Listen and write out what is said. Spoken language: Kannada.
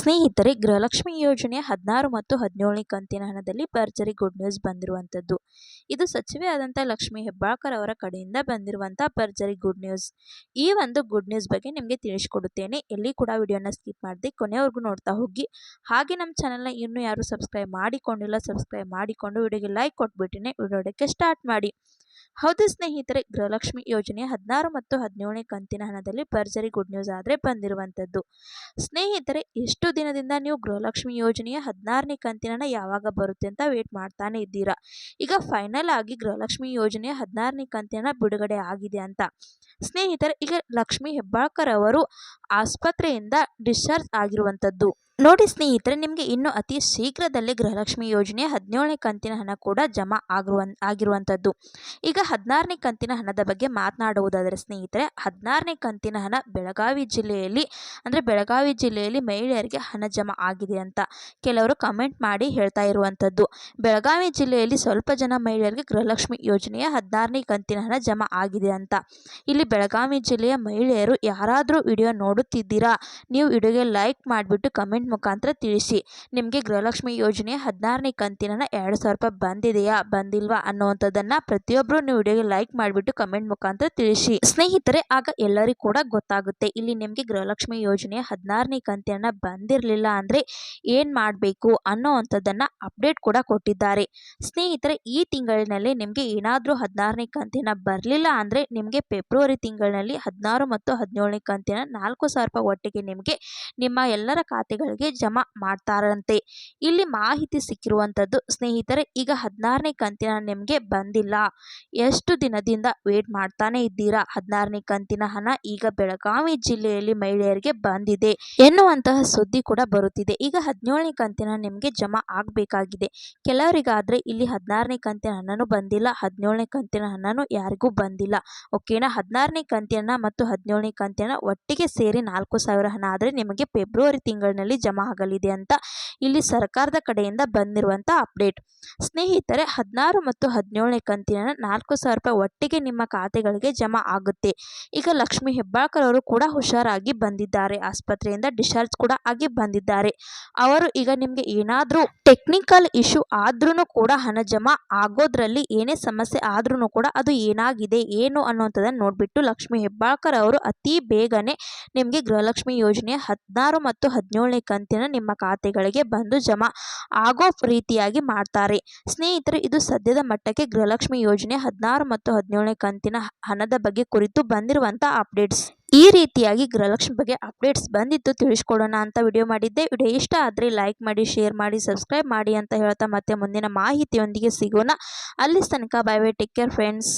ಸ್ನೇಹಿತರೆ, ಗೃಹಲಕ್ಷ್ಮಿ ಯೋಜನೆಯ 16 ಮತ್ತು 17ನೇ ಕಂತಿನ ಹಣದಲ್ಲಿ ಭರ್ಜರಿ ಗುಡ್ ನ್ಯೂಸ್ ಬಂದಿರುವಂಥದ್ದು. ಇದು ಸಚಿವೆ ಆದಂಥ ಲಕ್ಷ್ಮಿ ಹೆಬ್ಬಾಳ್ಕರ್ ಅವರ ಕಡೆಯಿಂದ ಬಂದಿರುವಂಥ ಭರ್ಜರಿ ಗುಡ್ ನ್ಯೂಸ್. ಈ ಒಂದು ಗುಡ್ ನ್ಯೂಸ್ ಬಗ್ಗೆ ನಿಮಗೆ ತಿಳಿಸಿಕೊಡುತ್ತೇನೆ. ಎಲ್ಲಿ ಕೂಡ ವಿಡಿಯೋನ ಸ್ಕಿಪ್ ಮಾಡದೆ ಕೊನೆವರೆಗೂ ನೋಡ್ತಾ ಹೋಗಿ. ಹಾಗೆ ನಮ್ಮ ಚಾನಲ್ನ ಇನ್ನೂ ಯಾರು ಸಬ್ಸ್ಕ್ರೈಬ್ ಮಾಡಿಕೊಂಡಿಲ್ಲ, ಸಬ್ಸ್ಕ್ರೈಬ್ ಮಾಡಿಕೊಂಡು ವಿಡಿಯೋಗೆ ಲೈಕ್ ಕೊಟ್ಬಿಟ್ಟಿನೇ ವಿಡಿಯೋಕ್ಕೆ ಸ್ಟಾರ್ಟ್ ಮಾಡಿ. ಹೌದು ಸ್ನೇಹಿತರೆ, ಗೃಹಲಕ್ಷ್ಮಿ ಯೋಜನೆಯ 16 ಮತ್ತು 17ನೇ ಕಂತಿನ ಹಣದಲ್ಲಿ ಭರ್ಜರಿ ಗುಡ್ ನ್ಯೂಸ್ ಆದರೆ ಬಂದಿರುವಂಥದ್ದು. ಸ್ನೇಹಿತರೆ, ಎಷ್ಟು ದಿನದಿಂದ ನೀವು ಗೃಹಲಕ್ಷ್ಮಿ ಯೋಜನೆಯ 16ನೇ ಕಂತಿನ ಹಣ ಯಾವಾಗ ಬರುತ್ತೆ ಅಂತ ವೇಟ್ ಮಾಡ್ತಾನೆ ಇದ್ದೀರಾ. ಈಗ ಫೈನಲ್ ಆಗಿ ಗೃಹಲಕ್ಷ್ಮಿ ಯೋಜನೆಯ 16ನೇ ಕಂತಿನ ಹಣ ಬಿಡುಗಡೆ ಆಗಿದೆ ಅಂತ. ಸ್ನೇಹಿತರೆ, ಈಗ ಲಕ್ಷ್ಮಿ ಹೆಬ್ಬಾಳ್ಕರ್ ಅವರು ಆಸ್ಪತ್ರೆಯಿಂದ ಡಿಸ್ಚಾರ್ಜ್ ಆಗಿರುವಂಥದ್ದು. ನೋಡಿ ಸ್ನೇಹಿತರೆ, ನಿಮಗೆ ಇನ್ನು ಅತಿ ಶೀಘ್ರದಲ್ಲೇ ಗೃಹಲಕ್ಷ್ಮಿ ಯೋಜನೆಯ 17ನೇ ಕಂತಿನ ಹಣ ಕೂಡ ಜಮಾ ಆಗಿರುವಂಥದ್ದು. ಈಗ 16ನೇ ಕಂತಿನ ಹಣದ ಬಗ್ಗೆ ಮಾತನಾಡುವುದಾದರೆ ಸ್ನೇಹಿತರೆ, 16ನೇ ಕಂತಿನ ಹಣ ಬೆಳಗಾವಿ ಜಿಲ್ಲೆಯಲ್ಲಿ ಮಹಿಳೆಯರಿಗೆ ಹಣ ಜಮಾ ಆಗಿದೆ ಅಂತ ಕೆಲವರು ಕಮೆಂಟ್ ಮಾಡಿ ಹೇಳ್ತಾ ಇರುವಂಥದ್ದು. ಬೆಳಗಾವಿ ಜಿಲ್ಲೆಯಲ್ಲಿ ಸ್ವಲ್ಪ ಜನ ಮಹಿಳೆಯರಿಗೆ ಗೃಹಲಕ್ಷ್ಮಿ ಯೋಜನೆಯ 16ನೇ ಕಂತಿನ ಹಣ ಜಮಾ ಆಗಿದೆ ಅಂತ. ಇಲ್ಲಿ ಬೆಳಗಾವಿ ಜಿಲ್ಲೆಯ ಮಹಿಳೆಯರು ಯಾರಾದರೂ ವಿಡಿಯೋ ನೋಡುತ್ತಿದ್ದೀರಾ, ನೀವು ವಿಡಿಯೋಗೆ ಲೈಕ್ ಮಾಡಿಬಿಟ್ಟು ಕಮೆಂಟ್ ಮುಖಾಂತರ ತಿಳಿಸಿ. ನಿಮಗೆ ಗೃಹಲಕ್ಷ್ಮಿ ಯೋಜನೆಯ 16ನೇ ಕಂತಿನ 2,000 ರೂಪಾಯಿ ಬಂದಿದೆಯಾ ಬಂದಿಲ್ವಾ ಅನ್ನುವಂಥದ್ದನ್ನ ಪ್ರತಿಯೊಬ್ಬರು ನೀವು ವಿಡಿಯೋಗೆ ಲೈಕ್ ಮಾಡಿಬಿಟ್ಟು ಕಮೆಂಟ್ ಮುಖಾಂತರ ತಿಳಿಸಿ ಸ್ನೇಹಿತರೆ. ಆಗ ಎಲ್ಲರಿಗೂ ಕೂಡ ಗೊತ್ತಾಗುತ್ತೆ ಇಲ್ಲಿ ನಿಮಗೆ ಗೃಹಲಕ್ಷ್ಮಿ ಯೋಜನೆಯ 16ನೇ ಕಂತಿನ ಬಂದಿರಲಿಲ್ಲ ಅಂದರೆ ಏನು ಮಾಡಬೇಕು ಅನ್ನೋವಂಥದ್ದನ್ನ ಅಪ್ಡೇಟ್ ಕೂಡ ಕೊಟ್ಟಿದ್ದಾರೆ. ಸ್ನೇಹಿತರೆ, ಈ ತಿಂಗಳಿನಲ್ಲಿ ನಿಮಗೆ ಏನಾದರೂ 16ನೇ ಕಂತಿನ ಬರಲಿಲ್ಲ ಅಂದರೆ ನಿಮಗೆ ಫೆಬ್ರವರಿ ತಿಂಗಳಿನಲ್ಲಿ 16 ಮತ್ತು 17ನೇ ಕಂತಿನ 4,000 ರೂಪಾಯಿ ಒಟ್ಟಿಗೆ ನಿಮಗೆ ನಿಮ್ಮ ಎಲ್ಲರ ಖಾತೆಗಳಿಗೆ ಜಮಾ ಮಾಡ್ತಾರಂತೆ. ಇಲ್ಲಿ ಮಾಹಿತಿ ಸಿಕ್ಕಿರುವಂಥದ್ದು. ಸ್ನೇಹಿತರೆ, ಈಗ 16ನೇ ಕಂತಿನ ನಿಮಗೆ ಬಂದಿಲ್ಲ, ಎಷ್ಟು ದಿನದಿಂದ ವೇಟ್ ಮಾಡ್ತಾನೆ ಇದ್ದೀರಾ, 16ನೇ ಕಂತಿನ ಹಣ ಈಗ ಬೆಳಗಾವಿ ಜಿಲ್ಲೆಯಲ್ಲಿ ಮಹಿಳೆಯರಿಗೆ ಬಂದಿದೆ ಎನ್ನುವಂತಹ ಸುದ್ದಿ ಕೂಡ ಬರುತ್ತಿದೆ. ಈಗ 17ನೇ ಕಂತಿನ ನಿಮಗೆ ಜಮಾ ಆಗಬೇಕಾಗಿದೆ. ಕೆಲವರಿಗಾದರೆ ಇಲ್ಲಿ 16ನೇ ಕಂತಿನ ಹಣನೂ ಬಂದಿಲ್ಲ, 17ನೇ ಕಂತಿನ ಹಣನೂ ಯಾರಿಗೂ ಬಂದಿಲ್ಲ. ಓಕೆನಾ. 16ನೇ ಕಂತಿನ ಮತ್ತು 17ನೇ ಕಂತಿನ ಒಟ್ಟಿಗೆ ಸೇರಿ 4,000 ಹಣ ಆದರೆ ನಿಮಗೆ ಫೆಬ್ರವರಿ ತಿಂಗಳಿನಲ್ಲಿ ಜಮಾ ಆಗಲಿದೆ ಅಂತ ಇಲ್ಲಿ ಸರ್ಕಾರದ ಕಡೆಯಿಂದ ಬಂದಿರುವಂಥ ಅಪ್ಡೇಟ್. ಸ್ನೇಹಿತರೆ, 16 ಮತ್ತು 17ನೇ ಕಂತಿನ 4,000 ರೂಪಾಯಿ ಒಟ್ಟಿಗೆ ನಿಮ್ಮ ಖಾತೆಗಳಿಗೆ ಜಮಾ ಆಗುತ್ತೆ. ಈಗ ಲಕ್ಷ್ಮಿ ಹೆಬ್ಬಾಳ್ಕರ್ ಅವರು ಕೂಡ ಹುಷಾರಾಗಿ ಬಂದಿದ್ದಾರೆ, ಆಸ್ಪತ್ರೆಯಿಂದ ಡಿಸ್ಚಾರ್ಜ್ ಕೂಡ ಆಗಿ ಬಂದಿದ್ದಾರೆ. ಅವರು ಈಗ ನಿಮಗೆ ಏನಾದರೂ ಟೆಕ್ನಿಕಲ್ ಇಶ್ಯೂ ಆದ್ರೂ ಕೂಡ ಹಣ ಜಮಾ ಆಗೋದ್ರಲ್ಲಿ ಏನೇ ಸಮಸ್ಯೆ ಆದ್ರೂ ಕೂಡ ಅದು ಏನಾಗಿದೆ ಏನು ಅನ್ನುವಂಥದ್ದನ್ನು ನೋಡಿಬಿಟ್ಟು ಲಕ್ಷ್ಮಿ ಹೆಬ್ಬಾಳ್ಕರ್ ಅವರು ಅತಿ ಬೇಗನೆ ನಿಮಗೆ ಗೃಹಲಕ್ಷ್ಮಿ ಯೋಜನೆಯ 16 ಮತ್ತು 17ನೇ ಕಂತಿನ ನಿಮ್ಮ ಖಾತೆಗಳಿಗೆ ಬಂದು ಜಮಾ ಆಗೋ ರೀತಿಯಾಗಿ ಮಾಡ್ತಾರೆ. ಸ್ನೇಹಿತರೆ, ಇದು ಸದ್ಯದ ಮಟ್ಟಕ್ಕೆ ಗೃಹಲಕ್ಷ್ಮಿ ಯೋಜನೆ 16 ಮತ್ತು 17ನೇ ಕಂತಿನ ಹಣದ ಬಗ್ಗೆ ಕುರಿತು ಬಂದಿರುವಂಥ ಅಪ್ಡೇಟ್ಸ್. ಈ ರೀತಿಯಾಗಿ ಗೃಹಲಕ್ಷ್ಮಿ ಬಗ್ಗೆ ಅಪ್ಡೇಟ್ಸ್ ಬಂದಿತ್ತು, ತಿಳಿಸ್ಕೊಡೋಣ ಅಂತ ವಿಡಿಯೋ ಮಾಡಿದ್ದೆ. ವಿಡಿಯೋ ಇಷ್ಟ ಆದರೆ ಲೈಕ್ ಮಾಡಿ, ಶೇರ್ ಮಾಡಿ, ಸಬ್ಸ್ಕ್ರೈಬ್ ಮಾಡಿ ಅಂತ ಹೇಳ್ತಾ ಮತ್ತೆ ಮುಂದಿನ ಮಾಹಿತಿಯೊಂದಿಗೆ ಸಿಗೋಣ. ಅಲ್ಲಿ ತನಕ bye bye, take care friends.